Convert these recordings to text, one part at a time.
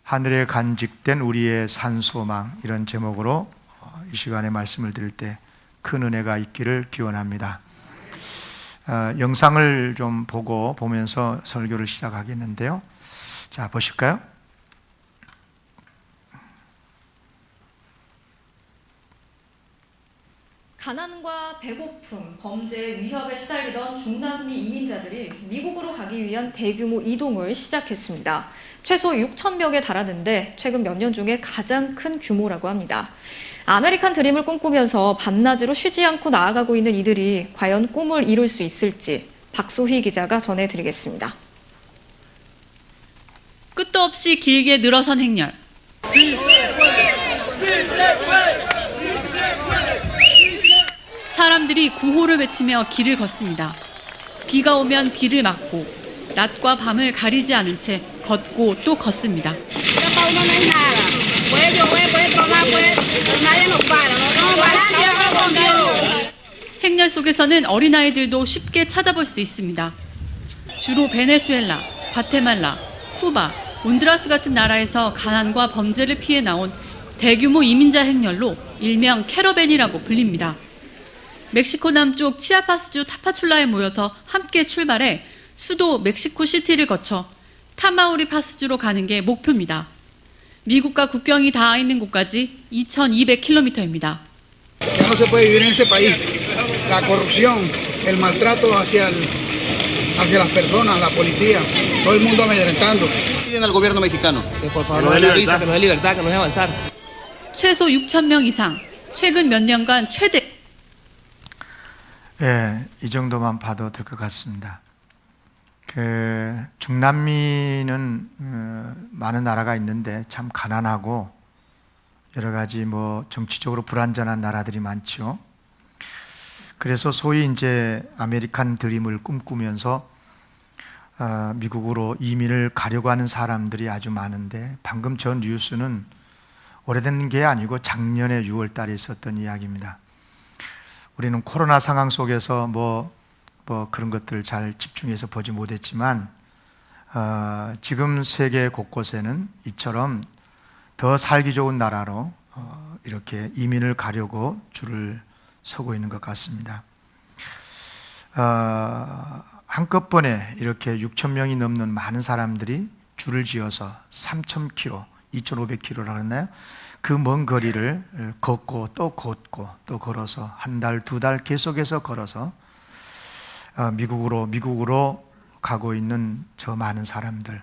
하늘에 간직된 우리의 산소망, 이런 제목으로 이 시간에 말씀을 드릴 때 큰 은혜가 있기를 기원합니다. 영상을 좀 보면서 설교를 시작하겠는데요. 자, 보실까요? 가난과 배고픔, 범죄, 위협에 시달리던 중남미 이민자들이 미국으로 가기 위한 대규모 이동을 시작했습니다. 최소 6천 명에 달하는데 최근 몇 년 중에 가장 큰 규모라고 합니다. 아메리칸 드림을 꿈꾸면서 밤낮으로 쉬지 않고 나아가고 있는 이들이 과연 꿈을 이룰 수 있을지 박소희 기자가 전해드리겠습니다. 끝도 없이 길게 늘어선 행렬. 사람들이 구호를 외치며 길을 걷습니다. 비가 오면 비를 맞고 낮과 밤을 가리지 않은 채 걷고 또 걷습니다. 행렬 속에서는 어린아이들도 쉽게 찾아볼 수 있습니다. 주로 베네수엘라, 과테말라, 쿠바, 온두라스 같은 나라에서 가난과 범죄를 피해 나온 대규모 이민자 행렬로 일명 캐러밴이라고 불립니다. 멕시코 남쪽 치아파스주 타파출라에 모여서 함께 출발해 수도 멕시코 시티를 거쳐 타마우리파스주로 가는 게 목표입니다. 미국과 국경이 닿아 있는 곳까지 2,200km입니다. Ya no se puede vivir en ese país. La corrupción, el maltrato hacia las personas, la policía, todo el mundo amedrentando. Piden al gobierno mexicano. Por favor, no dé visa, que nos dé libertad, que nos dé avanzar. 최소 6,000명 이상, 최근 몇 년간 최대. 이 정도만 봐도 될 것 같습니다. 중남미는 많은 나라가 있는데 참 가난하고 여러 가지 정치적으로 불안전한 나라들이 많죠. 그래서 소위 이제 아메리칸 드림을 꿈꾸면서 미국으로 이민을 가려고 하는 사람들이 아주 많은데, 방금 전 뉴스는 오래된 게 아니고 작년에 6월 달에 있었던 이야기입니다. 우리는 코로나 상황 속에서 그런 것들 잘 집중해서 보지 못했지만 지금 세계 곳곳에는 이처럼 더 살기 좋은 나라로 이렇게 이민을 가려고 줄을 서고 있는 것 같습니다. 한꺼번에 이렇게 6천 명이 넘는 많은 사람들이 줄을 지어서 3,000km, 2,500km라고 했나요? 그 먼 거리를 걷고 또 걷고 또 걸어서 한 달, 두 달 계속해서 걸어서 미국으로 가고 있는 저 많은 사람들,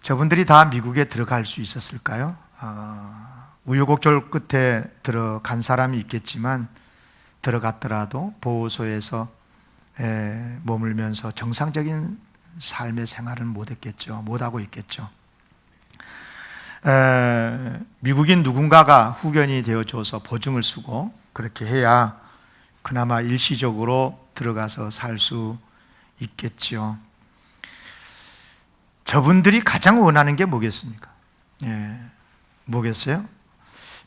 저분들이 다 미국에 들어갈 수 있었을까요? 우여곡절 끝에 들어간 사람이 있겠지만 들어갔더라도 보호소에서 머물면서 정상적인 삶의 생활은 못하고 있겠죠. 미국인 누군가가 후견이 되어줘서 보증을 쓰고 그렇게 해야 그나마 일시적으로 들어가서 살 수 있겠죠. 저분들이 가장 원하는 게 뭐겠습니까? 뭐겠어요?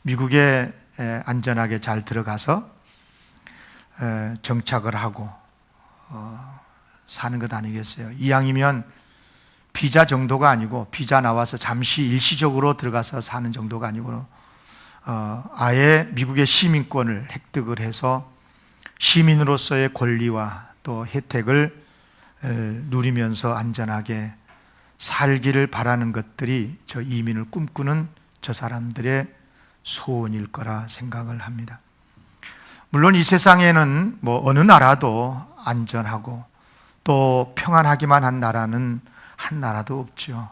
미국에 안전하게 잘 들어가서 정착을 하고 사는 것 아니겠어요? 이왕이면 비자 정도가 아니고, 비자 나와서 잠시 일시적으로 들어가서 사는 정도가 아니고 아예 미국의 시민권을 획득을 해서 시민으로서의 권리와 또 혜택을 누리면서 안전하게 살기를 바라는 것들이 저 이민을 꿈꾸는 저 사람들의 소원일 거라 생각을 합니다. 물론 이 세상에는 어느 나라도 안전하고 또 평안하기만 한 나라는 한 나라도 없죠.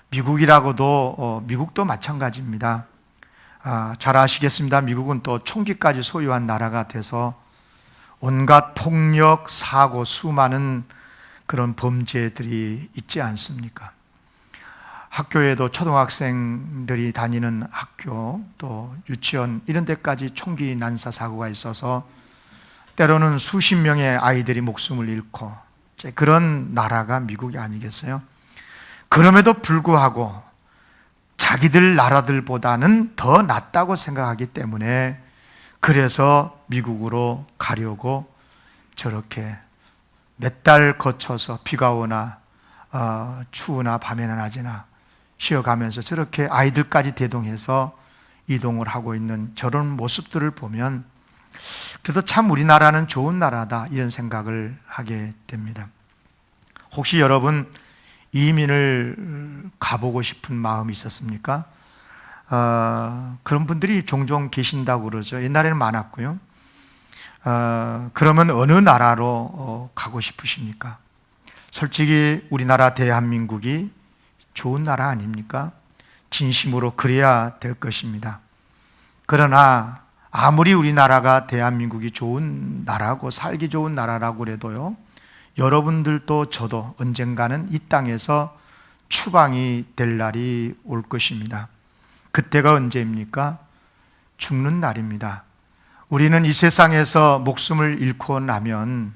미국도 마찬가지입니다. 잘 아시겠습니다. 미국은 또 총기까지 소유한 나라가 돼서 온갖 폭력, 사고, 수많은 그런 범죄들이 있지 않습니까? 학교에도 초등학생들이 다니는 학교, 또 유치원 이런 데까지 총기 난사 사고가 있어서 때로는 수십 명의 아이들이 목숨을 잃고, 그런 나라가 미국이 아니겠어요? 그럼에도 불구하고 자기들 나라들보다는 더 낫다고 생각하기 때문에, 그래서 미국으로 가려고 저렇게 몇 달 거쳐서 비가 오나 추우나 밤에나 낮이나 쉬어가면서 저렇게 아이들까지 대동해서 이동을 하고 있는 저런 모습들을 보면 그래도 참 우리나라는 좋은 나라다 이런 생각을 하게 됩니다. 혹시 여러분 이민을 가보고 싶은 마음이 있었습니까? 그런 분들이 종종 계신다고 그러죠. 옛날에는 많았고요. 그러면 어느 나라로 가고 싶으십니까? 솔직히 우리나라 대한민국이 좋은 나라 아닙니까? 진심으로 그래야 될 것입니다. 그러나 아무리 우리나라가 대한민국이 좋은 나라고 살기 좋은 나라라고 그래도요, 여러분들도 저도 언젠가는 이 땅에서 추방이 될 날이 올 것입니다. 그때가 언제입니까? 죽는 날입니다. 우리는 이 세상에서 목숨을 잃고 나면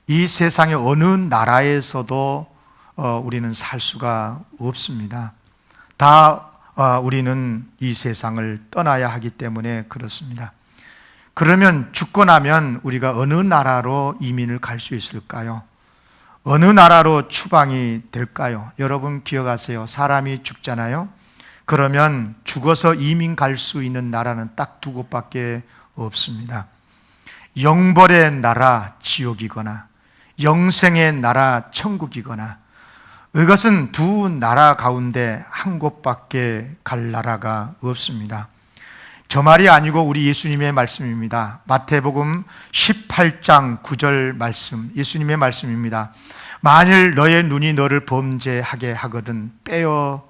이 세상의 어느 나라에서도 우리는 살 수가 없습니다. 다 우리는 이 세상을 떠나야 하기 때문에 그렇습니다. 그러면 죽고 나면 우리가 어느 나라로 이민을 갈 수 있을까요? 어느 나라로 추방이 될까요? 여러분 기억하세요. 사람이 죽잖아요. 그러면 죽어서 이민 갈 수 있는 나라는 딱 두 곳밖에 없습니다. 영벌의 나라 지옥이거나 영생의 나라 천국이거나, 이것은 두 나라 가운데 한 곳밖에 갈 나라가 없습니다. 저 말이 아니고 우리 예수님의 말씀입니다. 마태복음 18장 9절 말씀, 예수님의 말씀입니다. 만일 너의 눈이 너를 범죄하게 하거든 빼어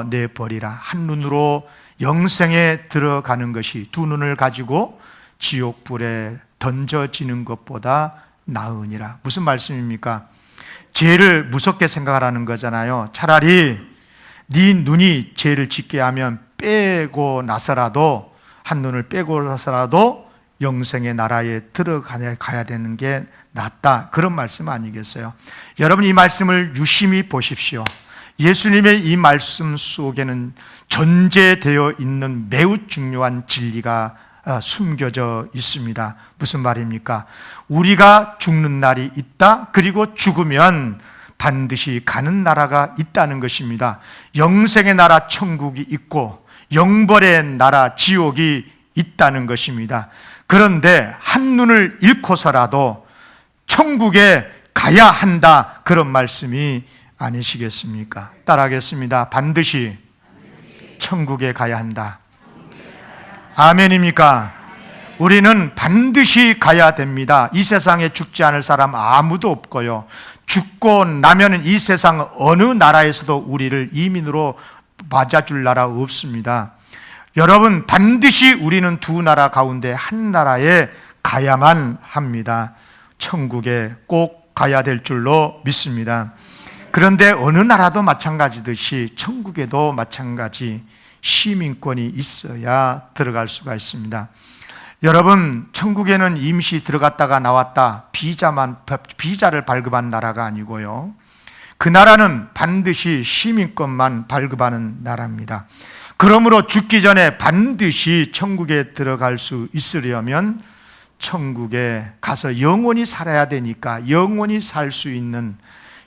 내버리라. 한 눈으로 영생에 들어가는 것이 두 눈을 가지고 지옥불에 던져지는 것보다 나으니라. 무슨 말씀입니까? 죄를 무섭게 생각하라는 거잖아요. 차라리 네 눈이 죄를 짓게 하면 빼고 나서라도, 한 눈을 빼고 나서라도 영생의 나라에 들어가야 되는 게 낫다, 그런 말씀 아니겠어요? 여러분 이 말씀을 유심히 보십시오. 예수님의 이 말씀 속에는 전제되어 있는 매우 중요한 진리가 숨겨져 있습니다. 무슨 말입니까? 우리가 죽는 날이 있다. 그리고 죽으면 반드시 가는 나라가 있다는 것입니다. 영생의 나라 천국이 있고 영벌의 나라 지옥이 있다는 것입니다. 그런데 한눈을 잃고서라도 천국에 가야 한다, 그런 말씀이 아니시겠습니까? 따라하겠습니다. 반드시 천국에 가야 한다. 아멘입니까? 우리는 반드시 가야 됩니다. 이 세상에 죽지 않을 사람 아무도 없고요, 죽고 나면 이 세상 어느 나라에서도 우리를 이민으로 맞아줄 나라 없습니다. 여러분 반드시 우리는 두 나라 가운데 한 나라에 가야만 합니다. 천국에 꼭 가야 될 줄로 믿습니다. 그런데 어느 나라도 마찬가지듯이 천국에도 마찬가지 시민권이 있어야 들어갈 수가 있습니다. 여러분 천국에는 임시 들어갔다가 나왔다 비자를 발급한 나라가 아니고요, 그 나라는 반드시 시민권만 발급하는 나라입니다. 그러므로 죽기 전에 반드시 천국에 들어갈 수 있으려면 천국에 가서 영원히 살아야 되니까 영원히 살 수 있는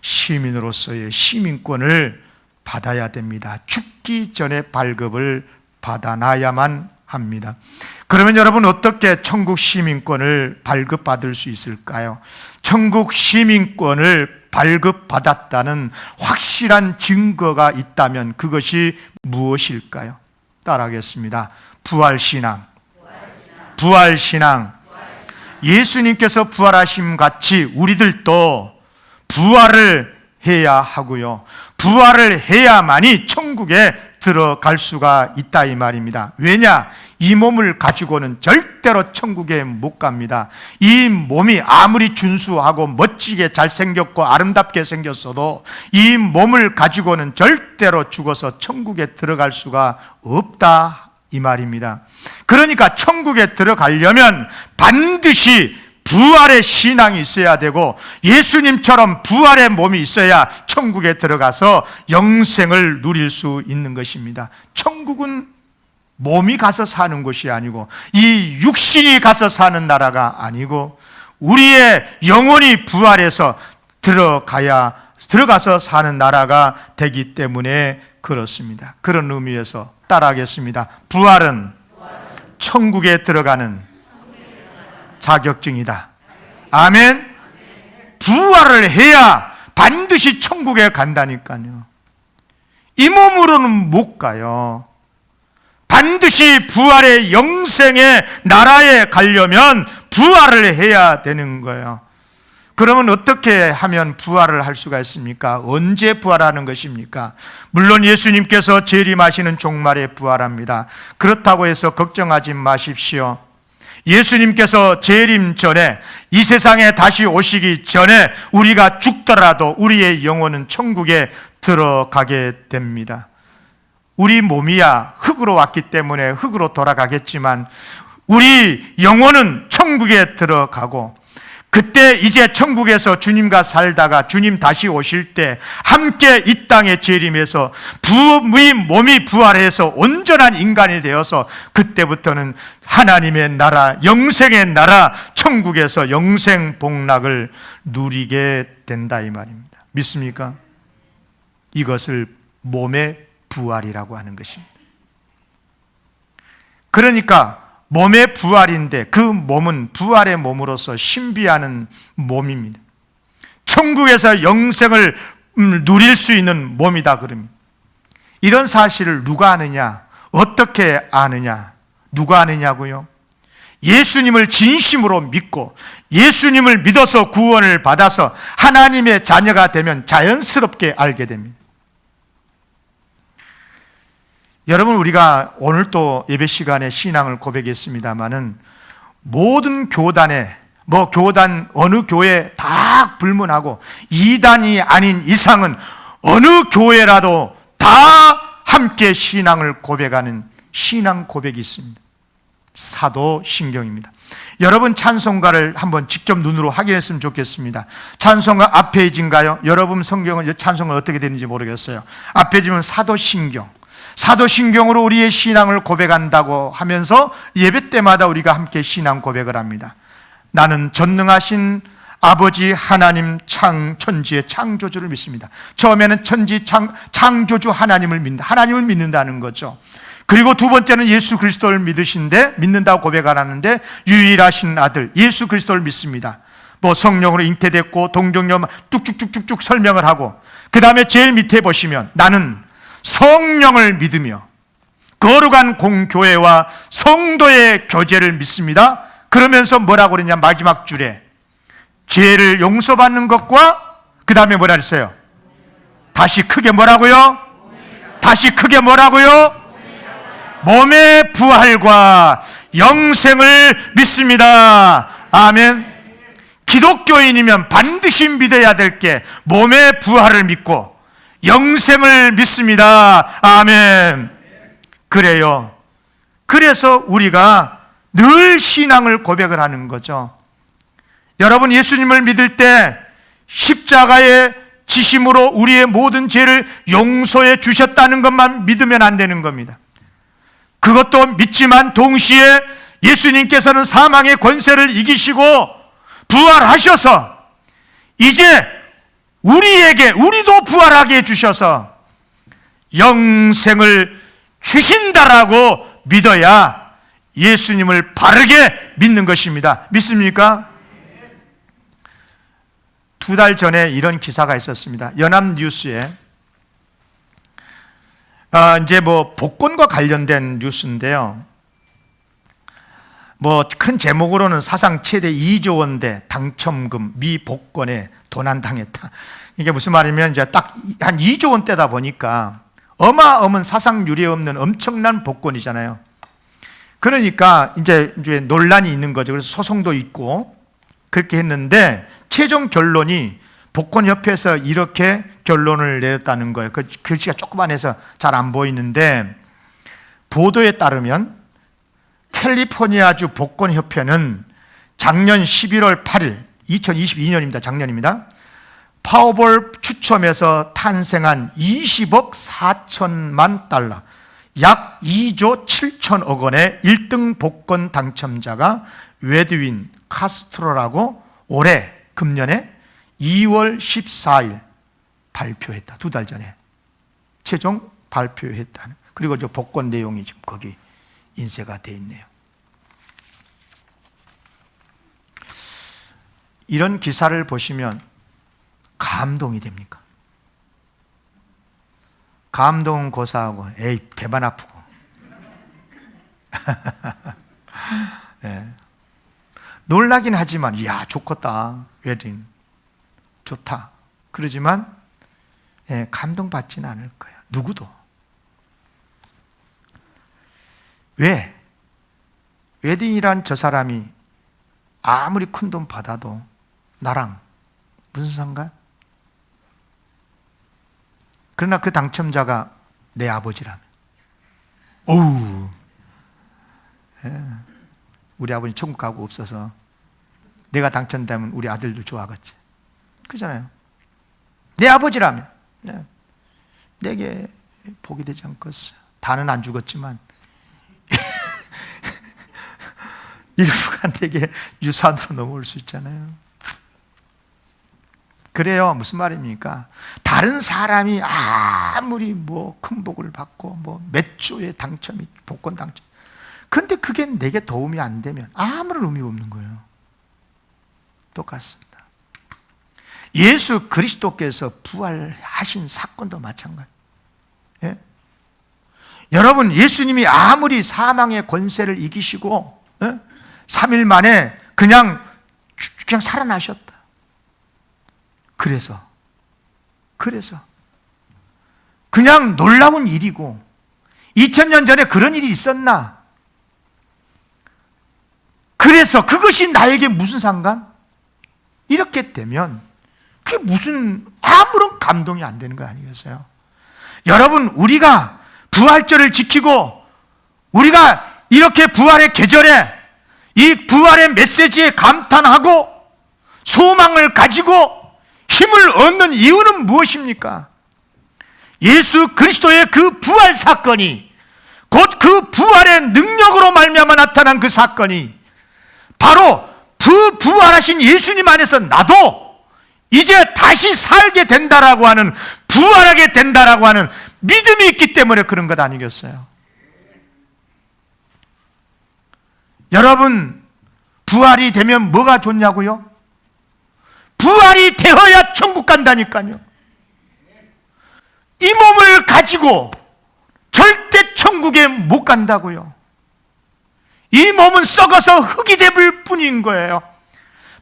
시민으로서의 시민권을 받아야 됩니다. 죽기 전에 발급을 받아놔야만 합니다. 그러면 여러분 어떻게 천국 시민권을 발급받을 수 있을까요? 천국 시민권을 발급받았다는 확실한 증거가 있다면 그것이 무엇일까요? 따라하겠습니다. 부활신앙. 부활신앙. 예수님께서 부활하심 같이 우리들도 부활을 해야 하고요, 부활을 해야만이 천국에 들어갈 수가 있다 이 말입니다. 왜냐? 이 몸을 가지고는 절대로 천국에 못 갑니다. 이 몸이 아무리 준수하고 멋지게 잘생겼고 아름답게 생겼어도 이 몸을 가지고는 절대로 죽어서 천국에 들어갈 수가 없다 이 말입니다. 그러니까 천국에 들어가려면 반드시 부활의 신앙이 있어야 되고 예수님처럼 부활의 몸이 있어야 천국에 들어가서 영생을 누릴 수 있는 것입니다. 천국은 몸이 가서 사는 곳이 아니고 이 육신이 가서 사는 나라가 아니고 우리의 영혼이 부활해서 들어가서 사는 나라가 되기 때문에 그렇습니다. 그런 의미에서 따라하겠습니다. 부활은 천국에 들어가는 자격증이다. 아멘. 부활을 해야 반드시 천국에 간다니까요. 이 몸으로는 못 가요. 반드시 부활의 영생의 나라에 가려면 부활을 해야 되는 거예요. 그러면 어떻게 하면 부활을 할 수가 있습니까? 언제 부활하는 것입니까? 물론 예수님께서 재림하시는 종말에 부활합니다. 그렇다고 해서 걱정하지 마십시오. 예수님께서 재림 전에, 이 세상에 다시 오시기 전에 우리가 죽더라도 우리의 영혼은 천국에 들어가게 됩니다. 우리 몸이야 흙으로 왔기 때문에 흙으로 돌아가겠지만 우리 영혼은 천국에 들어가고, 그때 이제 천국에서 주님과 살다가 주님 다시 오실 때 함께 이 땅에 재림해서 몸이 부활해서 온전한 인간이 되어서 그때부터는 하나님의 나라, 영생의 나라, 천국에서 영생 복락을 누리게 된다 이 말입니다. 믿습니까? 이것을 몸의 부활이라고 하는 것입니다. 그러니까 몸의 부활인데 그 몸은 부활의 몸으로서 신비하는 몸입니다. 천국에서 영생을 누릴 수 있는 몸이다 그럽니다. 이런 사실을 누가 아느냐? 어떻게 아느냐? 누가 아느냐고요? 예수님을 진심으로 믿고 예수님을 믿어서 구원을 받아서 하나님의 자녀가 되면 자연스럽게 알게 됩니다. 여러분, 우리가 오늘 또 예배 시간에 신앙을 고백했습니다마는 모든 교단에 교단 어느 교회 다 불문하고 이단이 아닌 이상은 어느 교회라도 다 함께 신앙을 고백하는 신앙 고백이 있습니다. 사도신경입니다. 여러분 찬송가를 한번 직접 눈으로 확인했으면 좋겠습니다. 찬송가 앞 페이지인가요? 여러분 성경은 찬송가 어떻게 되는지 모르겠어요. 앞 페이지면 사도신경. 사도신경으로 우리의 신앙을 고백한다고 하면서 예배 때마다 우리가 함께 신앙 고백을 합니다. 나는 전능하신 아버지 하나님 천지의 창조주를 믿습니다. 처음에는 창조주 하나님을 믿는다는 거죠. 그리고 두 번째는 예수 그리스도를 믿는다고 고백을 하는데 유일하신 아들 예수 그리스도를 믿습니다. 성령으로 잉태됐고 동정녀 뚝쭉쭉쭉쭉 설명을 하고, 그 다음에 제일 밑에 보시면 나는 성령을 믿으며 거룩한 공교회와 성도의 교제를 믿습니다. 그러면서 뭐라고 그랬냐? 마지막 줄에 죄를 용서받는 것과 그 다음에 뭐라 그랬어요? 다시 크게 뭐라고요? 다시 크게 뭐라고요? 몸의 부활과 영생을 믿습니다. 아멘. 기독교인이면 반드시 믿어야 될 게 몸의 부활을 믿고 영생을 믿습니다. 아멘. 그래요. 그래서 우리가 늘 신앙을 고백을 하는 거죠. 여러분, 예수님을 믿을 때 십자가의 지심으로 우리의 모든 죄를 용서해 주셨다는 것만 믿으면 안 되는 겁니다. 그것도 믿지만 동시에 예수님께서는 사망의 권세를 이기시고 부활하셔서 이제 우리도 부활하게 해주셔서 영생을 주신다라고 믿어야 예수님을 바르게 믿는 것입니다. 믿습니까? 2달 전에 이런 기사가 있었습니다. 연합뉴스에 이제 복권과 관련된 뉴스인데요. 큰 제목으로는 사상 최대 2조 원대 당첨금 미 복권에 도난당했다. 이게 무슨 말이면 이제 딱 한 2조 원대다 보니까 어마어마한 사상 유례 없는 엄청난 복권이잖아요. 그러니까 이제 논란이 있는 거죠. 그래서 소송도 있고 그렇게 했는데 최종 결론이 복권협회에서 이렇게 결론을 내렸다는 거예요. 그 글씨가 조그만해서 잘 안 보이는데, 보도에 따르면 캘리포니아주 복권협회는 작년 11월 8일 2022년입니다. 작년입니다. 파워볼 추첨에서 탄생한 20억 4천만 달러, 약 2조 7천억 원의 1등 복권 당첨자가 웨드윈 카스트로라고 올해 금년에 2월 14일 발표했다. 2달 전에 최종 발표했다는, 그리고 저 복권 내용이 지금 거기 인쇄가 되어 있네요. 이런 기사를 보시면 감동이 됩니까? 감동은 고사하고 에이 배만 아프고 네. 놀라긴 하지만 이야 좋겠다, 웨딩 좋다, 그러지만 감동받지는 않을 거야, 누구도. 왜? 웨딩이란 저 사람이 아무리 큰 돈 받아도 나랑 무슨 상관? 그러나 그 당첨자가 내 아버지라면, 어우, 우리 아버지 천국 가고 없어서 내가 당첨되면 우리 아들도 좋아하겠지, 그잖아요. 내 아버지라면 내게 복이 되지 않겠어. 다는 안 죽었지만 일부가 내게 유산으로 넘어올 수 있잖아요. 그래요. 무슨 말입니까? 다른 사람이 아무리 뭐 큰 복을 받고 뭐 몇 조의 당첨이, 복권 당첨, 근데 그게 내게 도움이 안 되면 아무런 의미 없는 거예요. 똑같습니다. 예수 그리스도께서 부활하신 사건도 마찬가지예요. 예? 여러분, 예수님이 아무리 사망의 권세를 이기시고 3일 만에 그냥 살아나셨다. 그래서 그냥 놀라운 일이고, 2000년 전에 그런 일이 있었나? 그래서 그것이 나에게 무슨 상관? 이렇게 되면 그게 무슨 아무런 감동이 안 되는 거 아니겠어요? 여러분, 우리가 부활절을 지키고 우리가 이렇게 부활의 계절에 이 부활의 메시지에 감탄하고 소망을 가지고 힘을 얻는 이유는 무엇입니까? 예수 그리스도의 그 부활 사건이, 곧 그 부활의 능력으로 말미암아 나타난 그 사건이 바로 그 부활하신 예수님 안에서 나도 이제 다시 살게 된다라고 하는, 부활하게 된다라고 하는 믿음이 있기 때문에 그런 것 아니겠어요? 여러분, 부활이 되면 뭐가 좋냐고요? 부활이 되어야 천국 간다니까요. 이 몸을 가지고 절대 천국에 못 간다고요. 이 몸은 썩어서 흙이 될 뿐인 거예요.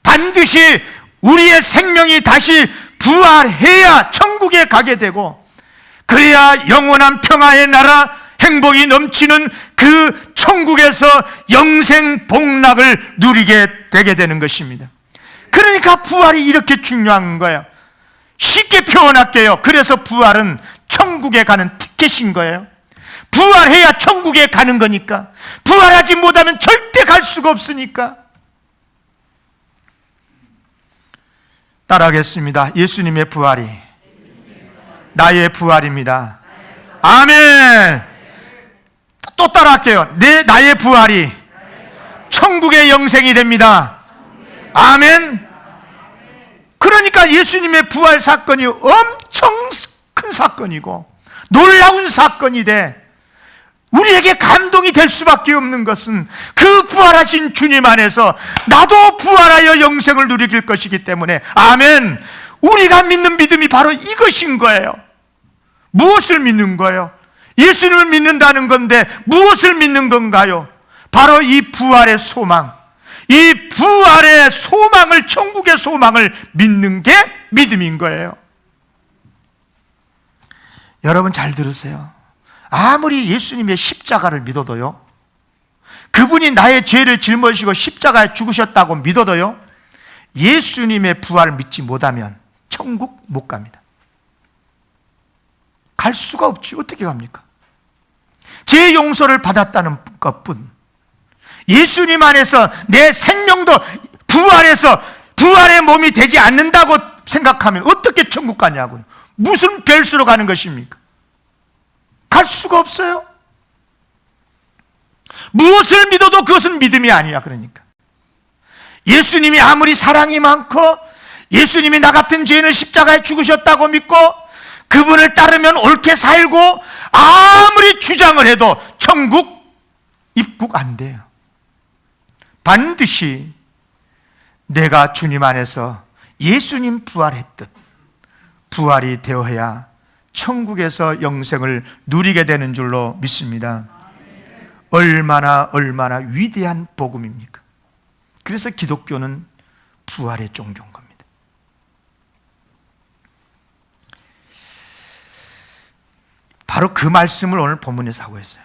반드시 우리의 생명이 다시 부활해야 천국에 가게 되고, 그래야 영원한 평화의 나라, 행복이 넘치는 그 천국에서 영생 복락을 누리게 되게 되는 것입니다. 그러니까 부활이 이렇게 중요한 거예요. 쉽게 표현할게요. 그래서 부활은 천국에 가는 티켓인 거예요. 부활해야 천국에 가는 거니까. 부활하지 못하면 절대 갈 수가 없으니까. 따라하겠습니다. 예수님의 부활이 나의 부활입니다. 아멘. 또 따라할게요. 나의 부활이 천국의 영생이 됩니다. 아멘. 그러니까 예수님의 부활 사건이 엄청 큰 사건이고 놀라운 사건이 돼 우리에게 감동이 될 수밖에 없는 것은 그 부활하신 주님 안에서 나도 부활하여 영생을 누릴 것이기 때문에. 아멘. 우리가 믿는 믿음이 바로 이것인 거예요. 무엇을 믿는 거예요? 예수님을 믿는다는 건데 무엇을 믿는 건가요? 바로 이 부활의 소망, 이 부활의 소망을, 천국의 소망을 믿는 게 믿음인 거예요. 여러분 잘 들으세요. 아무리 예수님의 십자가를 믿어도요, 그분이 나의 죄를 짊어지시고 십자가에 죽으셨다고 믿어도요, 예수님의 부활을 믿지 못하면 천국 못 갑니다. 갈 수가 없지. 어떻게 갑니까? 죄 용서를 받았다는 것뿐, 예수님 안에서 내 생명도 부활해서 부활의 몸이 되지 않는다고 생각하면 어떻게 천국 가냐고요. 무슨 별수로 가는 것입니까? 갈 수가 없어요. 무엇을 믿어도 그것은 믿음이 아니야. 그러니까 예수님이 아무리 사랑이 많고 예수님이 나 같은 죄인을 십자가에 죽으셨다고 믿고 그분을 따르면 옳게 살고 아무리 주장을 해도 천국 입국 안 돼요. 반드시 내가 주님 안에서 예수님 부활했듯 부활이 되어야 천국에서 영생을 누리게 되는 줄로 믿습니다. 얼마나 위대한 복음입니까? 그래서 기독교는 부활의 종교인 겁니다. 바로 그 말씀을 오늘 본문에서 하고 있어요.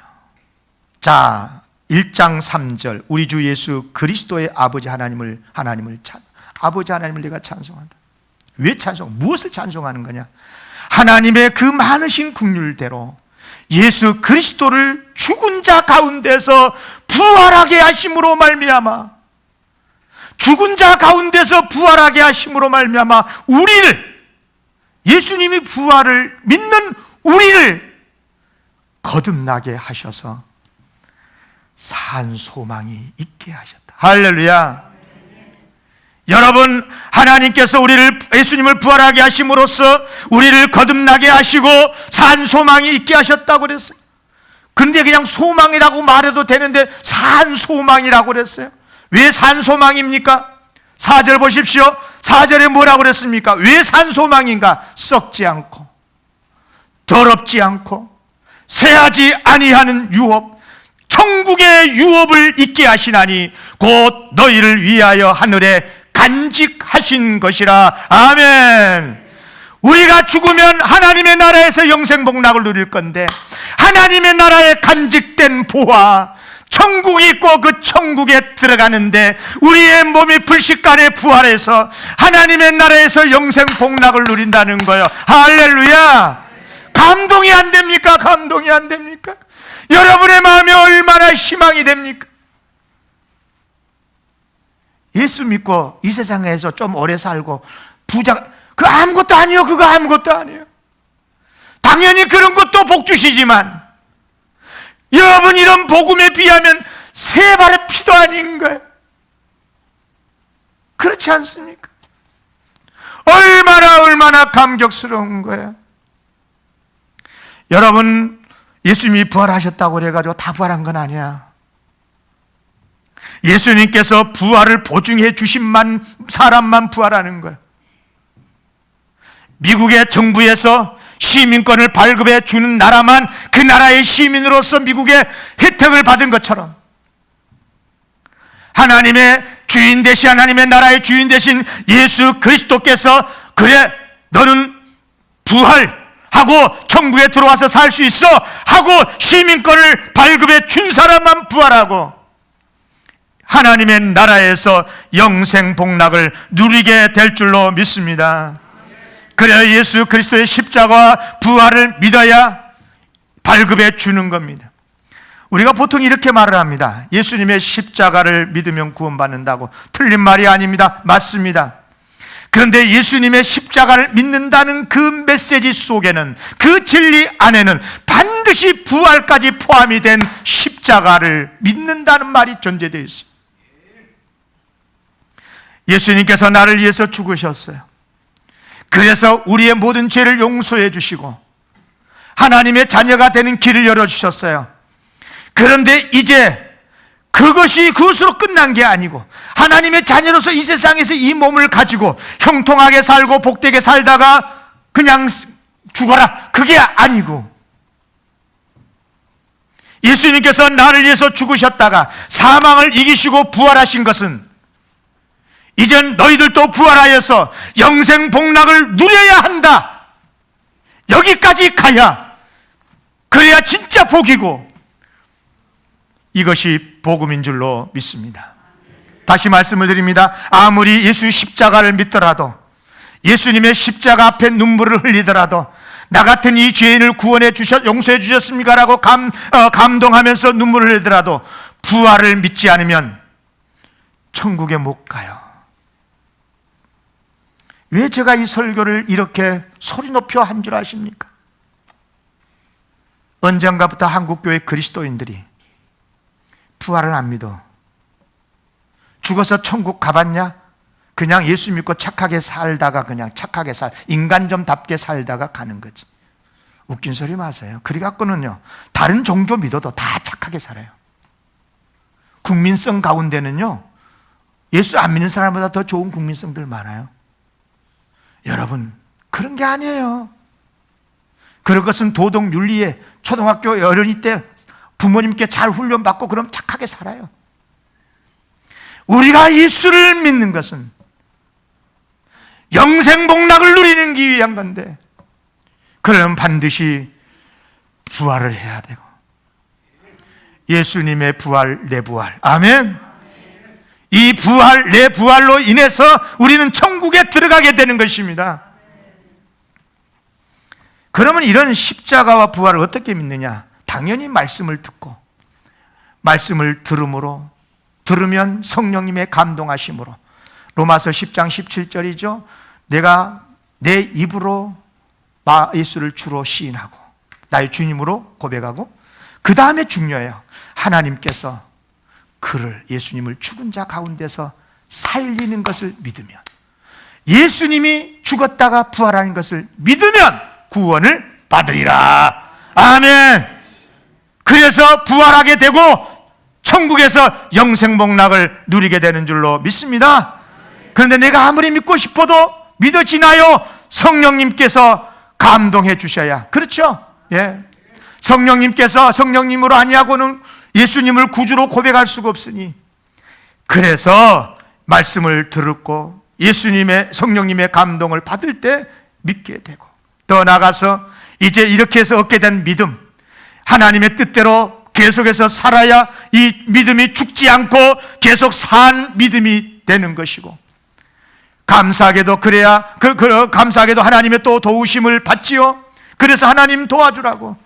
자, 1장 3절 우리 주 예수 그리스도의 아버지 하나님을 아버지 하나님을 내가 찬송한다. 왜 무엇을 찬송하는 거냐? 하나님의 그 많으신 긍휼대로 예수 그리스도를 죽은 자 가운데서 부활하게 하심으로 말미암아, 죽은 자 가운데서 부활하게 하심으로 말미암아 우리를, 예수님이 부활을 믿는 우리를 거듭나게 하셔서 산 소망이 있게 하셨다. 할렐루야. 여러분, 하나님께서 예수님을 부활하게 하심으로써 우리를 거듭나게 하시고 산 소망이 있게 하셨다고 그랬어요. 근데 그냥 소망이라고 말해도 되는데 산 소망이라고 그랬어요. 왜 산 소망입니까? 4절 보십시오. 4절에 뭐라고 그랬습니까? 왜 산 소망인가? 썩지 않고 더럽지 않고 새하지 아니하는 유업, 천국의 유업을 있게 하시나니 곧 너희를 위하여 하늘에 간직하신 것이라. 아멘. 우리가 죽으면 하나님의 나라에서 영생복락을 누릴 건데, 하나님의 나라에 간직된 보화 천국이 있고 그 천국에 들어가는데 우리의 몸이 불식간에 부활해서 하나님의 나라에서 영생복락을 누린다는 거예요. 할렐루야. 감동이 안 됩니까? 감동이 안 됩니까? 여러분의 마음이 얼마나 희망이 됩니까? 예수 믿고 이 세상에서 좀 오래 살고 부자, 그거 아무것도 아니에요. 그거 아무것도 아니에요. 당연히 그런 것도 복 주시지만 여러분, 이런 복음에 비하면 세 발의 피도 아닌 거예요. 그렇지 않습니까? 얼마나 감격스러운 거예요. 여러분, 예수님이 부활하셨다고 그래가지고 다 부활한 건 아니야. 예수님께서 부활을 보증해 주신 사람만 부활하는 거예요. 미국의 정부에서 시민권을 발급해 주는 나라만 그 나라의 시민으로서 미국의 혜택을 받은 것처럼, 하나님의 주인 되신, 하나님의 나라의 주인 되신 예수 그리스도께서 그래 너는 부활하고 천국에 들어와서 살 수 있어 하고 시민권을 발급해 준 사람만 부활하고 하나님의 나라에서 영생 복락을 누리게 될 줄로 믿습니다. 그래야 예수 그리스도의 십자가와 부활을 믿어야 발급해 주는 겁니다. 우리가 보통 이렇게 말을 합니다. 예수님의 십자가를 믿으면 구원받는다고. 틀린 말이 아닙니다. 맞습니다. 그런데 예수님의 십자가를 믿는다는 그 메시지 속에는, 그 진리 안에는 반드시 부활까지 포함이 된 십자가를 믿는다는 말이 전제되어 있습니다. 예수님께서 나를 위해서 죽으셨어요. 그래서 우리의 모든 죄를 용서해 주시고 하나님의 자녀가 되는 길을 열어주셨어요. 그런데 이제 그것으로 끝난 게 아니고, 하나님의 자녀로서 이 세상에서 이 몸을 가지고 형통하게 살고 복되게 살다가 그냥 죽어라, 그게 아니고, 예수님께서 나를 위해서 죽으셨다가 사망을 이기시고 부활하신 것은 이젠 너희들도 부활하여서 영생 복락을 누려야 한다. 여기까지 가야, 그래야 진짜 복이고 이것이 복음인 줄로 믿습니다. 다시 말씀을 드립니다. 아무리 예수 십자가를 믿더라도, 예수님의 십자가 앞에 눈물을 흘리더라도, 나 같은 이 죄인을 용서해 주셨습니까? 라고 감동하면서 눈물을 흘리더라도 부활을 믿지 않으면 천국에 못 가요. 왜 제가 이 설교를 이렇게 소리 높여 한 줄 아십니까? 언젠가부터 한국교회 그리스도인들이 부활을 안 믿어. 죽어서 천국 가봤냐? 그냥 예수 믿고 착하게 살다가, 인간점답게 살다가 가는 거지. 웃긴 소리 마세요. 그래 갖고는요, 다른 종교 믿어도 다 착하게 살아요. 국민성 가운데는요, 예수 안 믿는 사람보다 더 좋은 국민성들 많아요. 여러분, 그런 게 아니에요. 그런 것은 도덕 윤리에 초등학교 어린이 때 부모님께 잘 훈련받고 그럼 착하게 살아요. 우리가 예수를 믿는 것은 영생 복락을 누리는 기 위한 건데, 그러면 반드시 부활을 해야 되고, 예수님의 부활, 내 부활, 아멘. 이 부활, 내 부활로 인해서 우리는 천국에 들어가게 되는 것입니다. 그러면 이런 십자가와 부활을 어떻게 믿느냐? 당연히 말씀을 듣고, 말씀을 들으면 성령님의 감동하심으로, 로마서 10장 17절이죠. 내가 내 입으로 예수를 주로 시인하고 나의 주님으로 고백하고, 그 다음에 중요해요. 하나님께서 그를, 예수님을 죽은 자 가운데서 살리는 것을 믿으면, 예수님이 죽었다가 부활하는 것을 믿으면 구원을 받으리라. 아멘. 그래서 부활하게 되고 천국에서 영생복락을 누리게 되는 줄로 믿습니다. 그런데 내가 아무리 믿고 싶어도 믿어지나요? 성령님께서 감동해 주셔야. 그렇죠? 예. 성령님으로 아니하고는 예수님을 구주로 고백할 수가 없으니, 그래서 말씀을 듣고 예수님의, 성령님의 감동을 받을 때 믿게 되고, 더 나아가서 이제 이렇게 해서 얻게 된 믿음, 하나님의 뜻대로 계속해서 살아야 이 믿음이 죽지 않고 계속 산 믿음이 되는 것이고, 감사하게도 그래야 감사하게도 하나님의 또 도우심을 받지요. 그래서 하나님 도와주라고,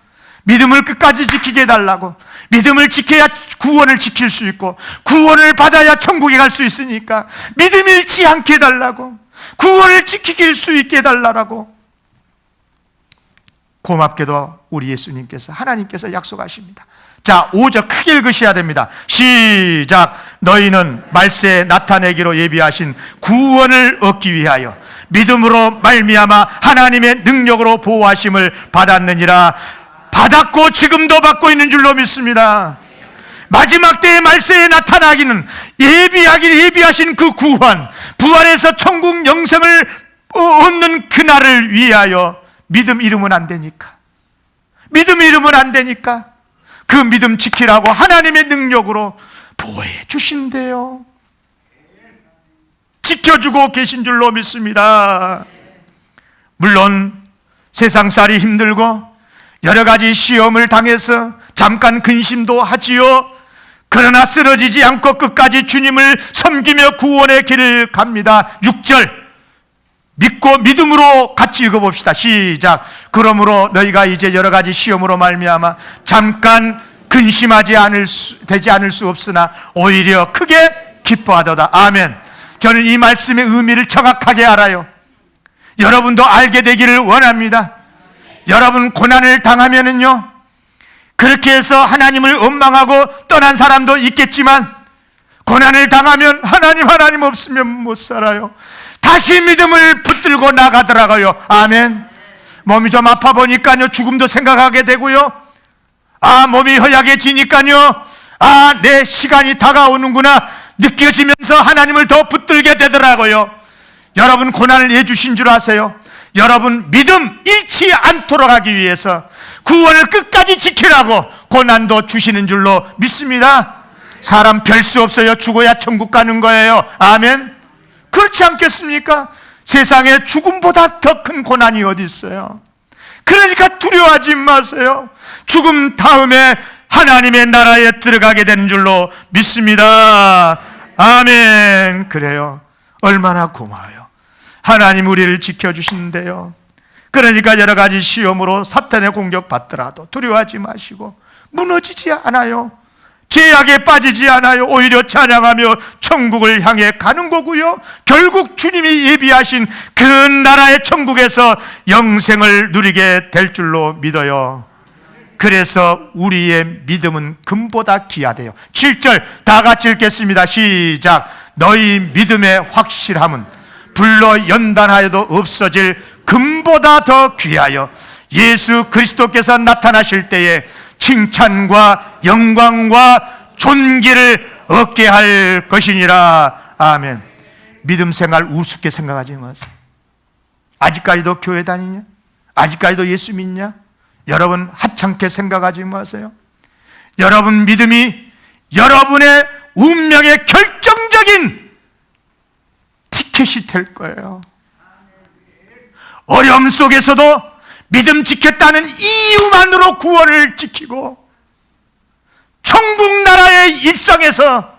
믿음을 끝까지 지키게 해달라고, 믿음을 지켜야 구원을 지킬 수 있고, 구원을 받아야 천국에 갈 수 있으니까 믿음 잃지 않게 해달라고, 구원을 지키길 수 있게 해달라고. 고맙게도 우리 예수님께서, 하나님께서 약속하십니다. 자, 5절 크게 읽으셔야 됩니다. 시작. 너희는 말세에 나타내기로 예비하신 구원을 얻기 위하여 믿음으로 말미암아 하나님의 능력으로 보호하심을 받았느니라. 받았고 지금도 받고 있는 줄로 믿습니다. 마지막 때의 말세에 나타나기는 예비하신 그 구원, 부활해서 천국 영생을 얻는 그날을 위하여 믿음 잃으면 안 되니까, 믿음 잃으면 안 되니까 그 믿음 지키라고 하나님의 능력으로 보호해 주신대요. 지켜주고 계신 줄로 믿습니다. 물론 세상살이 힘들고 여러 가지 시험을 당해서 잠깐 근심도 하지요. 그러나 쓰러지지 않고 끝까지 주님을 섬기며 구원의 길을 갑니다. 6절 믿고 믿음으로 같이 읽어봅시다. 시작. 그러므로 너희가 이제 여러 가지 시험으로 말미암아 잠깐 근심하지 되지 않을 수 없으나 오히려 크게 기뻐하도다. 아멘. 저는 이 말씀의 의미를 정확하게 알아요. 여러분도 알게 되기를 원합니다. 여러분 고난을 당하면은요, 그렇게 해서 하나님을 원망하고 떠난 사람도 있겠지만, 고난을 당하면 하나님 없으면 못 살아요. 다시 믿음을 붙들고 나가더라고요. 아멘. 몸이 좀 아파 보니까요, 죽음도 생각하게 되고요. 몸이 허약해지니까요, 내 시간이 다가오는구나 느껴지면서 하나님을 더 붙들게 되더라고요. 여러분 고난을 내주신 줄 아세요? 여러분 믿음 잃지 않도록 하기 위해서 구원을 끝까지 지키라고 고난도 주시는 줄로 믿습니다. 사람 별 수 없어요. 죽어야 천국 가는 거예요. 아멘. 그렇지 않겠습니까? 세상에 죽음보다 더 큰 고난이 어디 있어요? 그러니까 두려워하지 마세요. 죽음 다음에 하나님의 나라에 들어가게 되는 줄로 믿습니다. 아멘. 그래요. 얼마나 고마워요. 하나님 우리를 지켜주시는데요. 그러니까 여러 가지 시험으로 사탄의 공격 받더라도 두려워하지 마시고 무너지지 않아요. 죄악에 빠지지 않아요. 오히려 찬양하며 천국을 향해 가는 거고요. 결국 주님이 예비하신 그 나라의 천국에서 영생을 누리게 될 줄로 믿어요. 그래서 우리의 믿음은 금보다 귀하대요. 7절 다 같이 읽겠습니다. 시작. 너희 믿음의 확실함은 불로 연단하여도 없어질 금보다 더 귀하여 예수 그리스도께서 나타나실 때에 칭찬과 영광과 존귀를 얻게 할 것이니라. 아멘. 믿음 생활 우습게 생각하지 마세요. 아직까지도 교회 다니냐? 아직까지도 예수 믿냐? 여러분 하찮게 생각하지 마세요. 여러분 믿음이 여러분의 운명의 결정적인 티켓이 될 거예요. 어려움 속에서도 믿음 지켰다는 이유만으로 구원을 지키고 천국 나라에 입성해서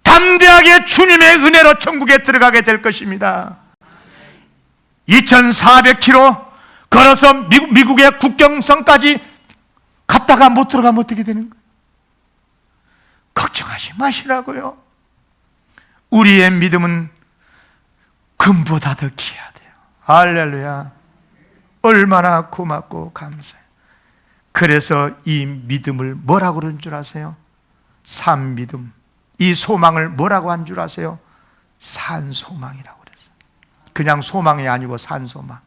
담대하게 주님의 은혜로 천국에 들어가게 될 것입니다. 2400km 걸어서 미국의 국경선까지 갔다가 못 들어가면 어떻게 되는 거예요? 걱정하지 마시라고요. 우리의 믿음은 금보다 더 귀하대요. 할렐루야. 얼마나 고맙고 감사해요. 그래서 이 믿음을 뭐라고 그런 줄 아세요? 산 믿음. 이 소망을 뭐라고 한 줄 아세요? 산 소망이라고 그랬어요. 그냥 소망이 아니고 산 소망.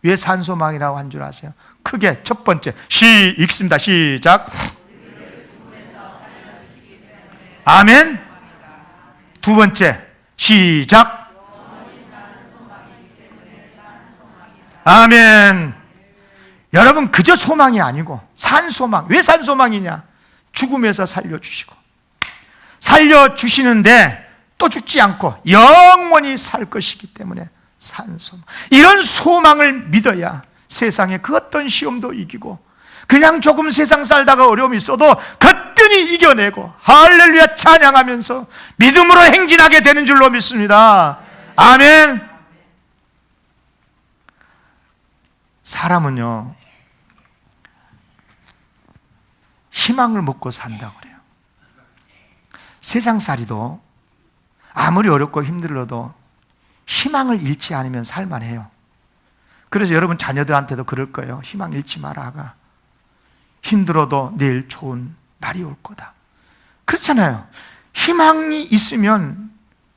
왜 산 소망이라고 한 줄 아세요? 크게 첫 번째 읽습니다. 시작. 아멘. 두 번째 시작. 아멘. 여러분 그저 소망이 아니고 산 소망. 왜 산 소망이냐? 죽음에서 살려주시고 살려주시는데 또 죽지 않고 영원히 살 것이기 때문에 산 소망. 이런 소망을 믿어야 세상의 그 어떤 시험도 이기고 그냥 조금 세상 살다가 어려움이 있어도 거뜬히 이겨내고 할렐루야 찬양하면서 믿음으로 행진하게 되는 줄로 믿습니다. 아멘. 사람은요 희망을 먹고 산다고 그래요. 세상살이도 아무리 어렵고 힘들어도 희망을 잃지 않으면 살만해요. 그래서 여러분 자녀들한테도 그럴 거예요. 희망 잃지 마라. 힘들어도 내일 좋은 날이 올 거다. 그렇잖아요. 희망이 있으면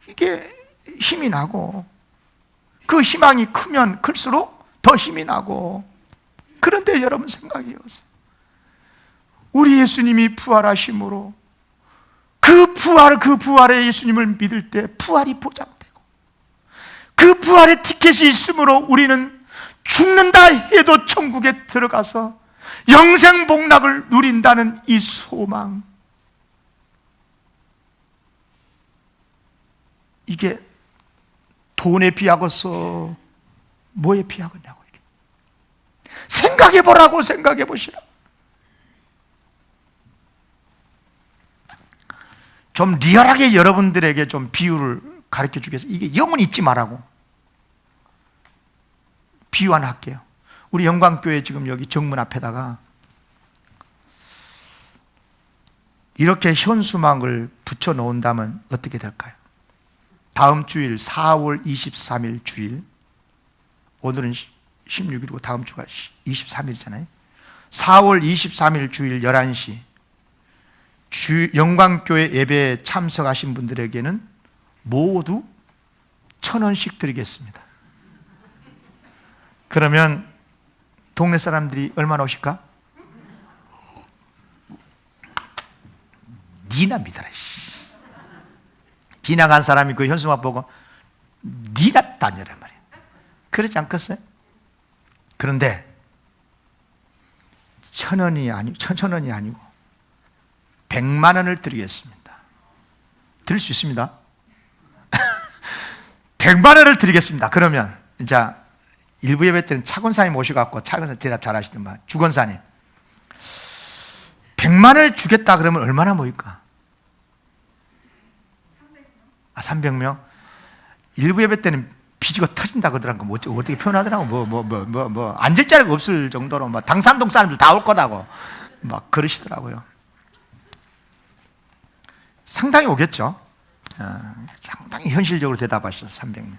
이게 힘이 나고 그 희망이 크면 클수록 더 힘이 나고. 그런데 여러분 생각해 보세요. 우리 예수님이 부활하심으로 그 부활의 예수님을 믿을 때 부활이 보장되고 그 부활의 티켓이 있으므로 우리는 죽는다 해도 천국에 들어가서 영생 복락을 누린다는 이 소망. 이게 돈에 비하겠어? 뭐에 비하겠냐고. 생각해 보라고. 생각해 보시라. 좀 리얼하게 여러분들에게 좀 비유를 가르쳐 주겠어요. 이게 영은 잊지 말라고. 비유 하나 할게요. 우리 영광교회 지금 여기 정문 앞에다가 이렇게 현수막을 붙여 놓은다면 어떻게 될까요? 다음 주일 4월 23일 주일, 오늘은 16일이고 다음 주가 23일이잖아요. 4월 23일 주일 11시 영광교회 예배에 참석하신 분들에게는 모두 1,000원씩 드리겠습니다. 그러면 동네 사람들이 얼마나 오실까? 니나 믿어라. 지나간 사람이 그 현수막 보고 니나 다녀라 말이야. 그러지 않겠어요? 그런데 1,000원이 아니고 100만 원을 드리겠습니다. 드릴 수 있습니다. 100만 원을 드리겠습니다. 그러면 이제 일부 예배 때는 차권사님 오셔갖고 차권사 대답 잘 하시더만. 주권사님 100만 원을 주겠다 그러면 얼마나 모일까? 300명? 일부 예배 때는 비지가 터진다 그러더라고. 뭐 어떻게 표현하더라고. 앉을 자리가 없을 정도로 막 당산동 사람들 다 올 거다고 막 그러시더라고요. 상당히 오겠죠. 상당히 현실적으로 대답하셔서 300명.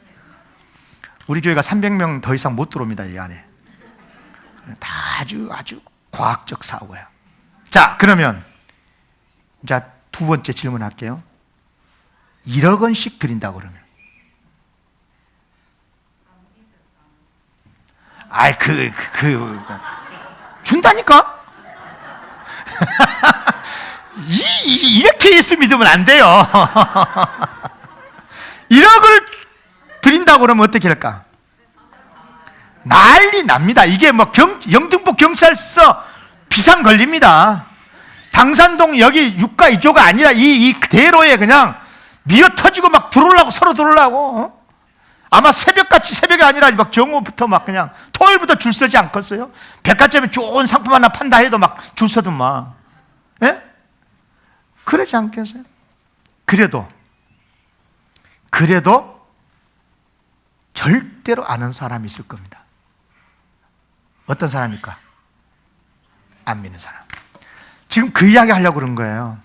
우리 교회가 300명 더 이상 못 들어옵니다. 이 안에 다 아주 과학적 사고야. 자, 그러면 자, 두 번째 질문할게요. 1억 원씩 드린다고 그러면 아이, 준다니까? 이렇게 예수 믿으면 안 돼요. 1억을 드린다고 그러면 어떻게 할까? 난리 납니다. 이게 뭐 영등포 경찰서 비상 걸립니다. 당산동 여기 유가 이조가 아니라 이 대로에 그냥 미어 터지고 막 들어오려고, 서로 들어오려고. 아마 새벽이 아니라 막 정오부터 막 그냥 토요일부터 줄 서지 않겠어요? 백화점에 좋은 상품 하나 판다 해도 막 줄 서더만. 예? 그러지 않겠어요? 그래도 절대로 아는 사람이 있을 겁니다. 어떤 사람일까? 안 믿는 사람. 지금 그 이야기 하려고 그런 거예요.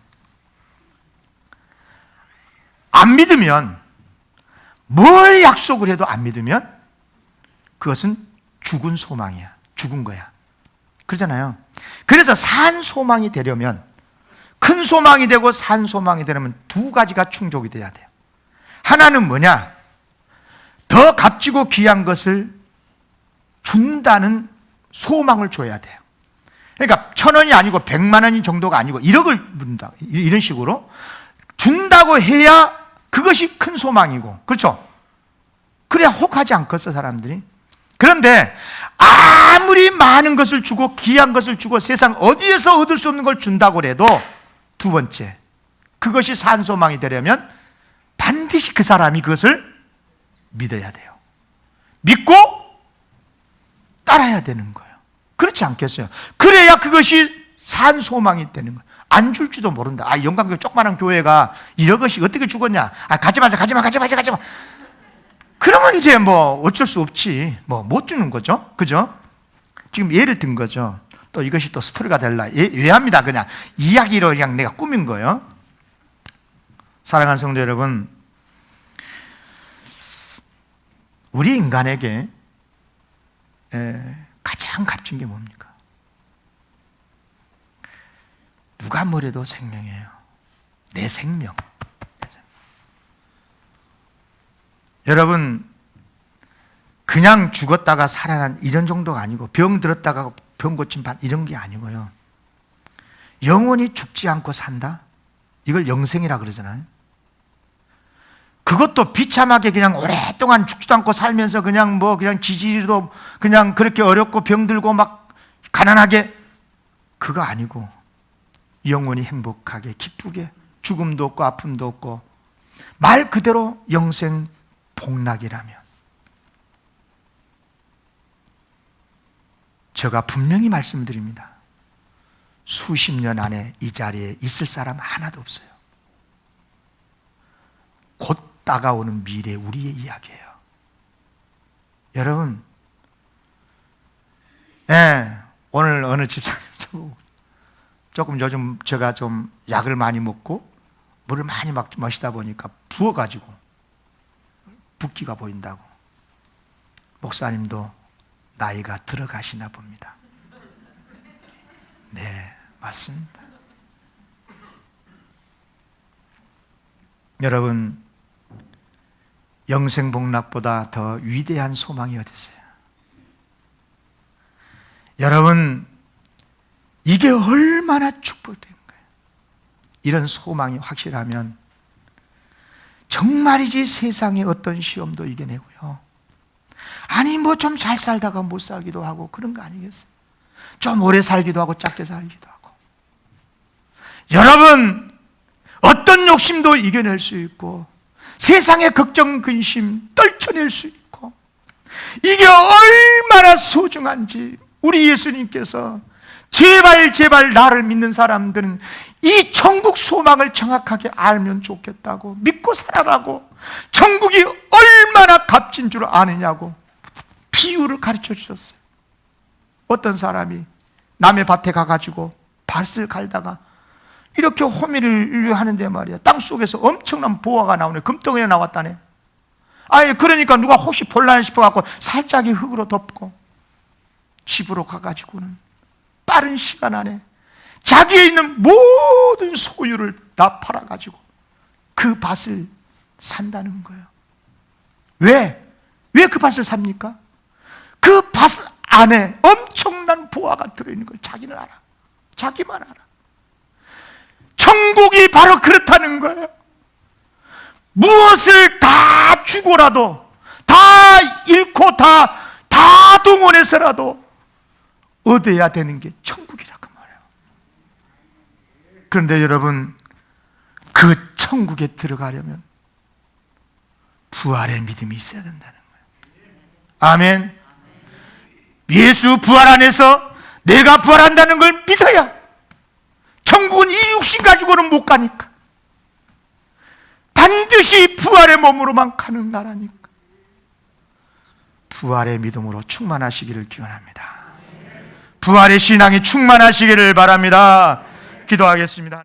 안 믿으면, 뭘 약속을 해도 안 믿으면 그것은 죽은 소망이야. 죽은 거야. 그러잖아요. 그래서 산 소망이 되려면, 큰 소망이 되고 산 소망이 되려면 두 가지가 충족이 돼야 돼요. 하나는 뭐냐? 더 값지고 귀한 것을 준다는 소망을 줘야 돼요. 그러니까 1,000원이 아니고 100만 원이 정도가 아니고 1억을 준다, 이런 식으로 준다고 해야 그것이 큰 소망이고, 그렇죠? 그래야 혹하지 않겠어, 사람들이. 그런데 아무리 많은 것을 주고 귀한 것을 주고 세상 어디에서 얻을 수 없는 걸 준다고 해도, 두 번째, 그것이 산 소망이 되려면 반드시 그 사람이 그것을 믿어야 돼요. 믿고 따라야 되는 거예요. 그렇지 않겠어요? 그래야 그것이 산 소망이 되는 거예요. 안 줄지도 모른다. 영광교회 조그마한 교회가 1억씩 어떻게 죽었냐? 가지마. 그러면 이제 뭐 어쩔 수 없지. 뭐 못 주는 거죠. 그죠? 지금 예를 든 거죠. 또 이것이 또 스토리가 될라. 예합니다. 그냥 이야기로 그냥 내가 꾸민 거예요. 사랑하는 성도 여러분, 우리 인간에게 가장 값진 게 뭡니까? 누가 뭐래도 생명이에요. 내 생명. 여러분, 그냥 죽었다가 살아난 이런 정도가 아니고, 병 들었다가 병 고침 받 이런 게 아니고요. 영원히 죽지 않고 산다? 이걸 영생이라 그러잖아요. 그것도 비참하게 그냥 오랫동안 죽지도 않고 살면서 그냥 지지리도 그냥 그렇게 어렵고 병들고 막 가난하게, 그거 아니고 영원히 행복하게 기쁘게, 죽음도 없고 아픔도 없고, 말 그대로 영생 복락이라면, 제가 분명히 말씀드립니다. 수십 년 안에 이 자리에 있을 사람 하나도 없어요. 곧 다가오는 미래 우리의 이야기예요. 여러분, 오늘 어느 집사님 조금 요즘 제가 좀 약을 많이 먹고 물을 많이 마시다 보니까 부어가지고 붓기가 보인다고. 목사님도 나이가 들어가시나 봅니다. 네, 맞습니다. 여러분, 영생복락보다 더 위대한 소망이 어디 있어요? 여러분, 이게 얼마나 축복된 거예요. 이런 소망이 확실하면 정말이지 세상의 어떤 시험도 이겨내고요. 아니 뭐 좀 잘 살다가 못 살기도 하고 그런 거 아니겠어요? 좀 오래 살기도 하고 짧게 살기도 하고. 여러분, 어떤 욕심도 이겨낼 수 있고 세상의 걱정 근심 떨쳐낼 수 있고, 이게 얼마나 소중한지 우리 예수님께서 제발 나를 믿는 사람들은 이 천국 소망을 정확하게 알면 좋겠다고, 믿고 살아라고, 천국이 얼마나 값진 줄 아느냐고 비유를 가르쳐 주셨어요. 어떤 사람이 남의 밭에 가가지고 밭을 갈다가 이렇게 호미를 하는데 말이야, 땅속에서 엄청난 보화가 나오네. 금덩이가 나왔다네. 그러니까 누가 혹시 볼라나 싶어갖고 살짝이 흙으로 덮고 집으로 가가지고는 빠른 시간 안에 자기에 있는 모든 소유를 다 팔아가지고 그 밭을 산다는 거예요. 왜 그 밭을 삽니까? 그 밭을 안에 엄청난 보화가 들어있는 걸 자기는 알아. 자기만 알아. 천국이 바로 그렇다는 거예요. 무엇을 다 주고라도, 다 잃고 다 동원해서라도 얻어야 되는 게 천국이라고 말해요. 그런데 여러분, 그 천국에 들어가려면 부활의 믿음이 있어야 된다는 거예요. 아멘. 예수 부활 안에서 내가 부활한다는 걸 믿어야, 천국은 이 육신 가지고는 못 가니까 반드시 부활의 몸으로만 가는 나라니까 부활의 믿음으로 충만하시기를 기원합니다. 부활의 신앙이 충만하시기를 바랍니다. 기도하겠습니다.